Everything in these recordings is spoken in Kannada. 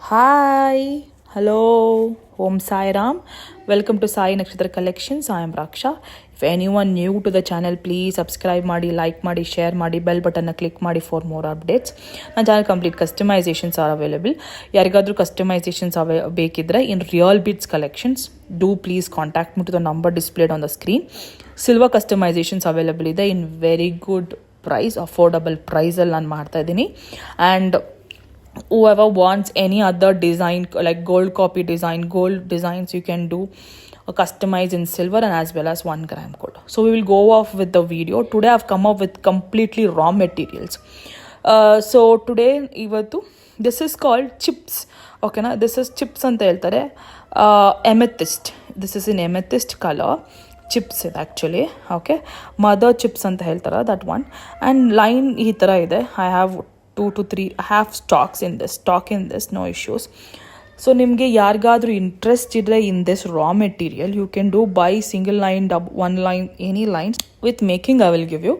Hi, hello, Om Sai Ram. Welcome to Sai Nakshatra Collections. I am Raksha. If anyone new to the channel, please subscribe ಮಾಡಿ, like ಮಾಡಿ, share ಮಾಡಿ, bell button click ಮಾಡಿ for more updates. ನನ್ನ channel complete customisations are available. ಯಾರಿಗಾದ್ರೂ ಕಸ್ಟಮೈಸೇಷನ್ಸ್ ಬೇಕಿದ್ರೆ in real bits collections, do please contact me to the number displayed on the screen. Silver customisations available ಇದೆ in very good price, affordable ಪ್ರೈಸಲ್ಲಿ ನಾನು ಮಾಡ್ತಾ ಇದ್ದೀನಿ. And whoever wants any other design like gold copy design, gold designs, you can do customize in silver and as well as 1 gram gold. So we will go off with the video. Today I've come up with completely raw materials. So today ivattu this is called chips. Okay na, this is chips anta heltare. Amethyst, this is in amethyst color. Chips ಇದೆ ಆ್ಯಕ್ಚುಲಿ. ಓಕೆ, ಮದರ್ ಚಿಪ್ಸ್ ಅಂತ ಹೇಳ್ತಾರೆ, ದಟ್ ಒನ್. ಆ್ಯಂಡ್ ಲೈನ್ ಈ ಥರ ಇದೆ. I have 2 to 3 I have stock in this, no issues. So ನಿಮಗೆ ಯಾರಿಗಾದ್ರೂ ಇಂಟ್ರೆಸ್ಟ್ ಇದ್ದರೆ in this raw material, you can do by single line, one line, any lines with making. I will give you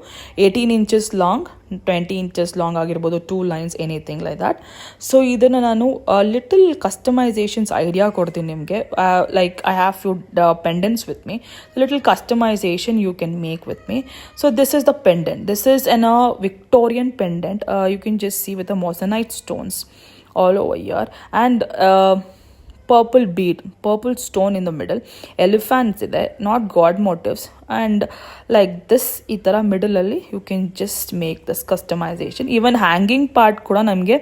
18 inches long, 20 inches long ಆಗಿರ್ಬೋದು, 2 lines, anything like that. So ಇದನ್ನು ನಾನು ಲಿಟಲ್ ಕಸ್ಟಮೈಸೇಷನ್ಸ್ ಐಡಿಯಾ ಕೊಡ್ತೀನಿ ನಿಮಗೆ. Like I have few pendants with me, little customisation you can make with me. So this is the pendant. This is N Victorian pendant. You can just see with the moissanite stones all over here, and purple stone in the middle. Elephants ಇದೆ, not god motifs, and like this ಈ ಥರ ಮಿಡಲಲ್ಲಿ you can just make this customisation. Even hanging part ಕೂಡ ನಮಗೆ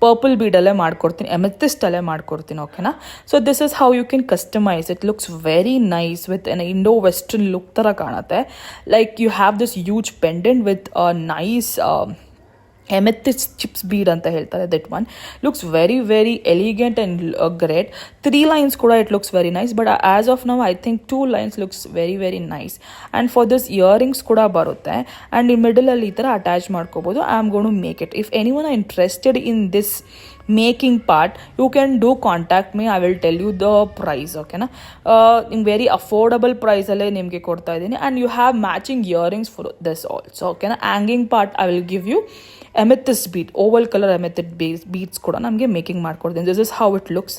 ಪರ್ಪಲ್ ಬೀಡಲ್ಲೇ ಮಾಡ್ಕೊಡ್ತೀನಿ, ಎಮೆಥಿಸ್ಟಲ್ಲೇ ಮಾಡ್ಕೊಡ್ತೀನಿ. ಓಕೆನಾ? So this is how you can customise. It looks very nice with an Indo western look ಥರ ಕಾಣುತ್ತೆ. Like you have this huge pendant with nice amethyst chips bead ಅಂತ ಹೇಳ್ತಾರೆ. that one looks very very elegant and great. 3 lines kuda it looks very nice, but as of now I think 2 lines looks very very nice. And for this earrings kuda barutte, and in middle alli itara attach ಮಾಡ್ಕೋಬಹುದು. I am going to make it. If anyone are interested in this making part, you can do contact me. I will tell you the price. Okay na, in very affordable price alle nimge ಕೊಡ್ತಾ ಇದೀನಿ. And you have matching earrings for this also. Okay na, hanging part I will give you amethyst bead, oval color amethyst beads ಕೂಡ ನಮಗೆ ಮೇಕಿಂಗ್ ಮಾಡ್ಕೊಡ್ತೀನಿ. This is how it looks.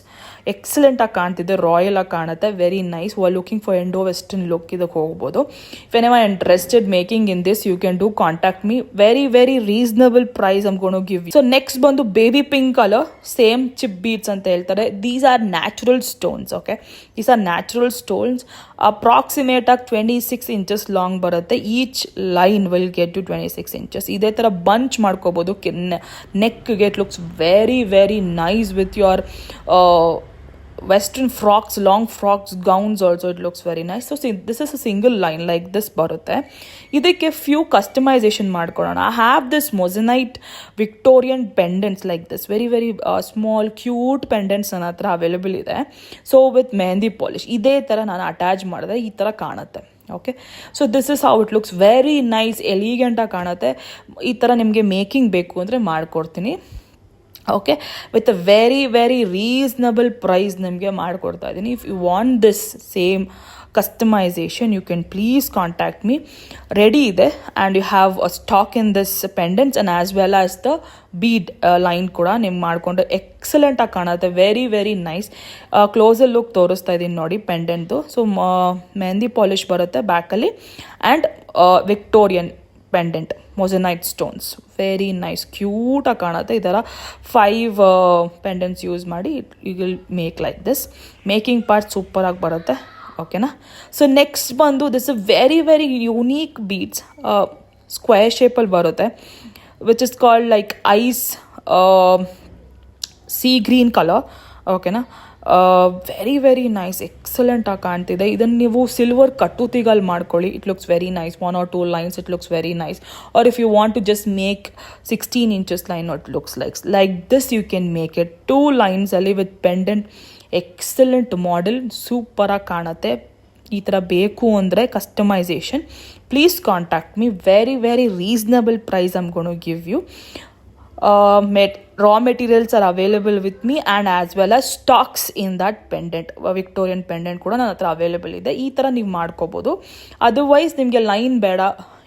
Excellent ಆಗಿ ಕಾಣ್ತಿದೆ, ರಾಯಲ್ ಆಗಿ ಕಾಣುತ್ತೆ, very nice. Were looking for indo western look ಇದಕ್ಕೆ ಹೋಗ್ಬೋದು. If anyone interested making in this, you can do contact me. Very very reasonable price I'm gonna to give you. So next ಬಂದು baby pink colour, same chip beads ಅಂತ ಹೇಳ್ತಾರೆ. These are natural stones. Okay, these are natural stones. Approximate ಆಗಿ 26 inches ಲಾಂಗ್ ಬರುತ್ತೆ. Each line will get to 26 inches. ಇದೇ ಥರ ಬಂಚ್ ಮಾಡ್ಕೋಬೋದು ನೆಕ್ಗೆ. It looks very very nice with your western frocks, long frocks, gowns also. It looks very nice. So see, this is a single line like this ಬರುತ್ತೆ. ಇದಕ್ಕೆ few customization ಮಾಡ್ಕೊಳ್ಳೋಣ. I have this moissanite Victorian pendants like this, very very small cute pendants ನನ್ನ ಹತ್ರ ಅವೈಲೇಬಲ್ ಇದೆ. ಸೊ ವಿತ್ ಮೆಹಂದಿ ಪಾಲಿಶ್ ಇದೇ ಥರ ನಾನು ಅಟ್ಯಾಚ್ ಮಾಡಿದ್ರೆ ಈ ಥರ ಕಾಣುತ್ತೆ. Okay, so this is how it looks. Very nice, ಎಲಿಗೆಂಟಾಗಿ ಕಾಣುತ್ತೆ. ಈ ಥರ ನಿಮಗೆ ಮೇಕಿಂಗ್ ಬೇಕು ಅಂದರೆ ಮಾಡಿಕೊಡ್ತೀನಿ. Okay, with a very very reasonable price ನಿಮಗೆ ಮಾಡಿಕೊಡ್ತಾ ಇದ್ದೀನಿ. If you want this same customisation, you can please contact me. Ready ಇದೆ. And you have a stock in this pendants and as well as the bead line ಕೂಡ ನಿಮ್ಗೆ ಮಾಡಿಕೊಂಡು ಎಕ್ಸಲೆಂಟಾಗಿ ಕಾಣುತ್ತೆ. Very very nice. ಕ್ಲೋಸಲ್ಲಿ ಲುಕ್ ತೋರಿಸ್ತಾ ಇದ್ದೀನಿ ನೋಡಿ ಪೆಂಡೆಂಟ್ದು. ಸೊ ಮೆಹಂದಿ ಪಾಲಿಶ್ ಬರುತ್ತೆ ಬ್ಯಾಕಲ್ಲಿ, and Victorian pendant, moissanite stones. Very nice, ಕ್ಯೂಟಾಗಿ ಕಾಣುತ್ತೆ. ಈ ಥರ 5 ಪೆಂಡೆಂಟ್ಸ್ ಯೂಸ್ ಮಾಡಿ you will make like this. Making part ಸೂಪರಾಗಿ ಬರುತ್ತೆ. ಓಕೆನಾ? ಸೊ ನೆಕ್ಸ್ಟ್ ಬಂದು this very very unique beads, square ಶೇಪಲ್ಲಿ ಬರುತ್ತೆ, which is called like ice sea green colour. ಓಕೆನಾ? ವೆರಿ ವೆರಿ ನೈಸ್, ಎಕ್ಸಲೆಂಟಾಗಿ ಕಾಣ್ತಿದೆ. ಇದನ್ನು ನೀವು ಸಿಲ್ವರ್ ಕಟ್ಟುತಿಗಲ್ಲಿ ಮಾಡ್ಕೊಳ್ಳಿ. It looks very nice. 1 or 2 lines, it looks very nice. Or if you want to just make 16 inches line, it looks like this, you can make it 2 lines ಅಲ್ಲಿ ವಿತ್ ಪೆಂಡೆಂಟ್. ಎಕ್ಸಲೆಂಟ್ ಮಾಡೆಲ್, ಸೂಪರಾಗಿ ಕಾಣುತ್ತೆ. ಈ ಥರ ಬೇಕು ಅಂದರೆ customization, please contact me. Very very reasonable price I'm gonna to give you. raw materials are available with me, and as well as stocks in that pendant. Victorian pendant ಕೂಡ ನನ್ನ ಹತ್ರ ಅವೈಲೇಬಲ್ ಇದೆ. ಈ ಥರ ನೀವು ಮಾಡ್ಕೋಬೋದು. ಅದರ್ವೈಸ್ ನಿಮಗೆ ಲೈನ್ ಬೇಡ,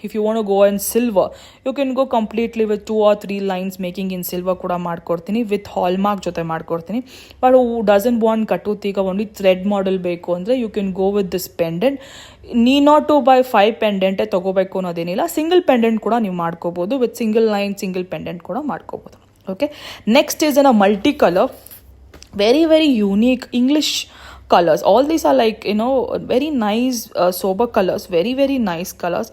if you want go in silver you can go completely with 2 or 3 lines making in silver ಕೂಡ ಮಾಡ್ಕೊಡ್ತೀನಿ, ವಿತ್ ಹಾಲ್ಮಾರ್ಕ್ ಜೊತೆ ಮಾಡ್ಕೊಡ್ತೀನಿ. ಬಟ್ ಹೂ ಡಸಂಟ್ ವಾಂಟ್ ಕಟೂತ್, ಈಗ ಓನ್ಲಿ ಥ್ರೆಡ್ ಮಾಡೆಲ್ ಬೇಕು ಅಂದರೆ you can go with this pendant. Not to buy 5 ಪೆಂಡೆಂಟೇ ತೊಗೋಬೇಕು ಅನ್ನೋದೇನಿಲ್ಲ, ಸಿಂಗಲ್ ಪೆಂಡೆಂಟ್ ಕೂಡ ನೀವು ಮಾಡ್ಕೋಬೋದು, with single line single pendant ಕೂಡ ಮಾಡ್ಕೋಬೋದು. Okay, next is a multi colour, very very unique English colors. All these are like, you know, very nice sober colors, very very nice colors.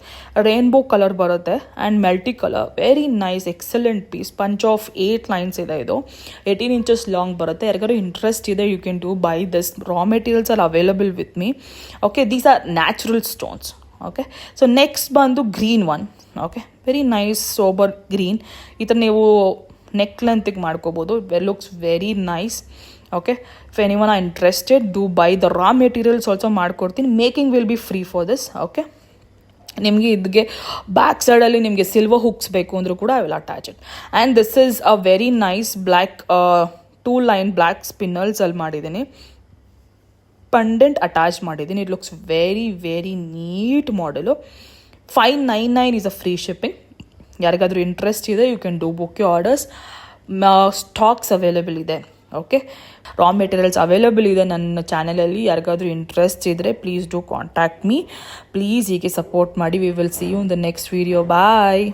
Rainbow color barutte and multi color, very nice, excellent piece. Punch of 8 lines ide idu, 18 inches long barutte. Yargaru interest ide you can do buy this. Raw materials are available with me. Okay, these are natural stones. Okay, so next bandu green one. Okay, very nice sober green. Idar ನೀವು ನೆಕ್ ಲೆಂತಿಗೆ ಮಾಡ್ಕೋಬೋದು, looks very nice. Okay, if anyone are interested do buy the raw materials also ಮಾಡ್ಕೊಡ್ತೀನಿ. Making will be free for this. Okay, ನಿಮಗೆ ಇದಕ್ಕೆ ಬ್ಯಾಕ್ ಸೈಡಲ್ಲಿ ನಿಮಗೆ ಸಿಲ್ವರ್ ಹುಕ್ಸ್ ಬೇಕು ಅಂದರೂ ಕೂಡ I will attach it. And this is a very nice black 2 line black ಸ್ಪಿನ್ನಲ್ಸಲ್ಲಿ ಮಾಡಿದ್ದೀನಿ, ಪಂಡೆಂಟ್ ಅಟ್ಯಾಚ್ ಮಾಡಿದ್ದೀನಿ. It looks very very neat model. 599 is a free shipping. ಯಾರಿಗಾದರೂ ಇಂಟ್ರೆಸ್ಟ್ ಇದೆ you can do book you orders. Stocks available ಇದೆ. ಓಕೆ, ರಾ ಮೆಟೀರಿಯಲ್ಸ್ ಅವೈಲೇಬಲ್ ಇದೆ ನನ್ನ ಚಾನಲಲ್ಲಿ. ಯಾರಿಗಾದರೂ ಇಂಟ್ರೆಸ್ಟ್ ಇದ್ದರೆ ಪ್ಲೀಸ್ ಡೂ ಕಾಂಟ್ಯಾಕ್ಟ್ ಮೀ. ಪ್ಲೀಸ್ ಹೀಗೆ ಸಪೋರ್ಟ್ ಮಾಡಿ. We will see you in the next video. Bye.